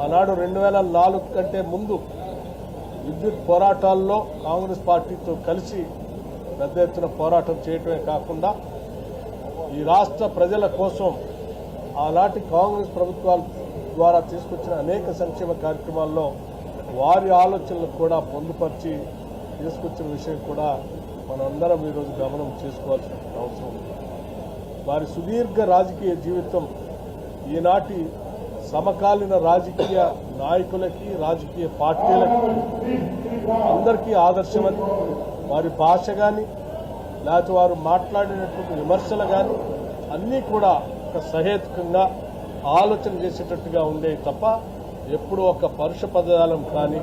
ఆనాడు 2004 కంటే ముందు విద్యుత్ పోరాటాల్లో కాంగ్రెస్ పార్టీతో కలిసి పెద్ద ఎత్తున పోరాటం చేయటమే కాకుండా ఈ రాష్ట్ర ప్రజల కోసం ఆనాటి కాంగ్రెస్ ప్రభుత్వాల ద్వారా తీసుకొచ్చిన అనేక సంక్షేమ కార్యక్రమాల్లో వారి ఆలోచనలు కూడా పొందుపరిచి తీసుకొచ్చిన విషయం కూడా మనందరం ఈరోజు గమనం చేసుకోవాల్సిన అవసరం ఉంది. వారి సుదీర్ఘ రాజకీయ జీవితం ఈనాటి సమకాలీన రాజకీయ నాయకులకి రాజకీయ పార్టీలకి అందరికీ ఆదర్శమని, వారి భాష కానీ లేకపోతే వారు మాట్లాడినటువంటి విమర్శలు కానీ అన్నీ కూడా ఒక సహేతుకంగా ఆలోచన చేసేటట్టుగా ఉండేవి తప్ప ఎప్పుడు ఒక పరుష పదజాలం కానీ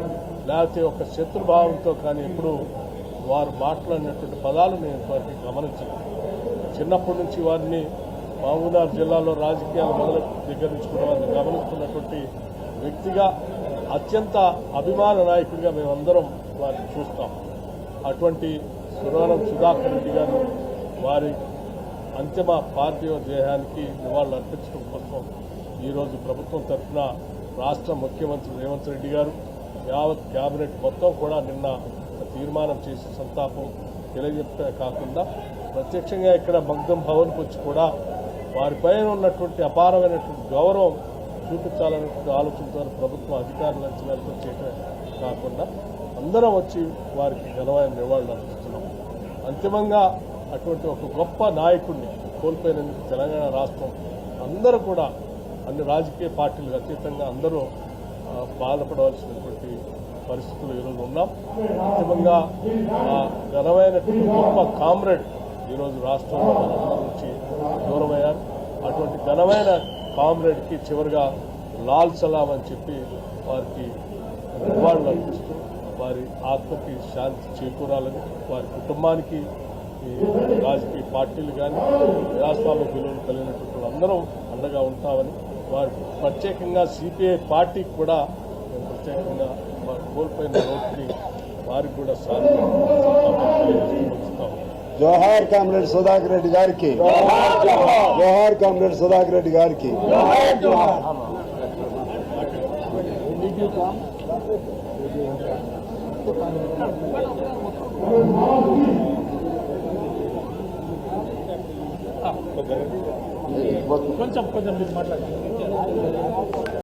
లేకపోతే ఒక శత్రుభావంతో కానీ ఎప్పుడు వారు మాట్లాడినటువంటి పదాలు నేను ఇంతవరకు గమనించలేదు. చిన్నప్పటి నుంచి వారిని మహబూబ్నగర్ జిల్లాలో రాజకీయాలు మొదలు దగ్గర నుంచి కూడా వారిని గమనిస్తున్నటువంటి వ్యక్తిగా అత్యంత అభిమాన నాయకుడిగా మేమందరం వారిని చూస్తాం. అటువంటి సురవరం సుధాకర్ రెడ్డి గారు వారి అంతిమ పార్థివ దేహానికి నివాళులు అర్పించడం కోసం ఈరోజు ప్రభుత్వం తరఫున రాష్ట్ర ముఖ్యమంత్రి రేవంత్ రెడ్డి గారు యావత్ క్యాబినెట్ మొత్తం కూడా నిన్న తీర్మానం చేసి సంతాపం తెలియజెప్పే కాకుండా ప్రత్యక్షంగా ఇక్కడ మగ్ధం భవన్కి వచ్చి కూడా వారిపైన ఉన్నటువంటి అపారమైనటువంటి గౌరవం చూపించాలనేటువంటి ఆలోచనతో ప్రభుత్వం అధికారులు అంచనాలతో చేయటమే కాకుండా అందరం వచ్చి వారికి ఘనమైన నివాళులు అర్పిస్తున్నాం. అంతిమంగా అటువంటి ఒక గొప్ప నాయకుడిని కోల్పోయినందుకు తెలంగాణ రాష్ట్రం అందరూ కూడా అన్ని రాజకీయ పార్టీలకు అతీతంగా అందరూ బాధపడవలసినటువంటి పరిస్థితులు ఈరోజు ఉన్నాం. అంతిమంగా ఘనమైనటువంటి గొప్ప కామ్రేడ్ ఈరోజు రాష్ట్రంలో మనందరి నుంచి దూరమయ్యారు. అటువంటి ఘనమైన కామ్రేడ్కి చివరిగా లాల్ సలాం అని చెప్పి వారికి నివాళులు అర్పిస్తూ వారి ఆత్మకి శాంతి చేకూరాలని, వారి కుటుంబానికి ఈ రాజకీయ పార్టీలు కానీ ప్రజాస్వామ్య విలువలు కలిగినటువంటి వాళ్ళందరం అండగా ఉంటామని, వారి ప్రత్యేకంగా సిపిఐ పార్టీకి కూడా మేము ప్రత్యేకంగా వారు కోల్పోయిన రోడ్డుకి వారికి కూడా సాధిస్తాము. జోహార్ కామ్రేడ్ సుధాకర్ రెడ్డి గారికి, జోహార్ కామ్రేడ్ సుధాకర్ రెడ్డి గారికి. కొంచెం మాట్లాడాలి.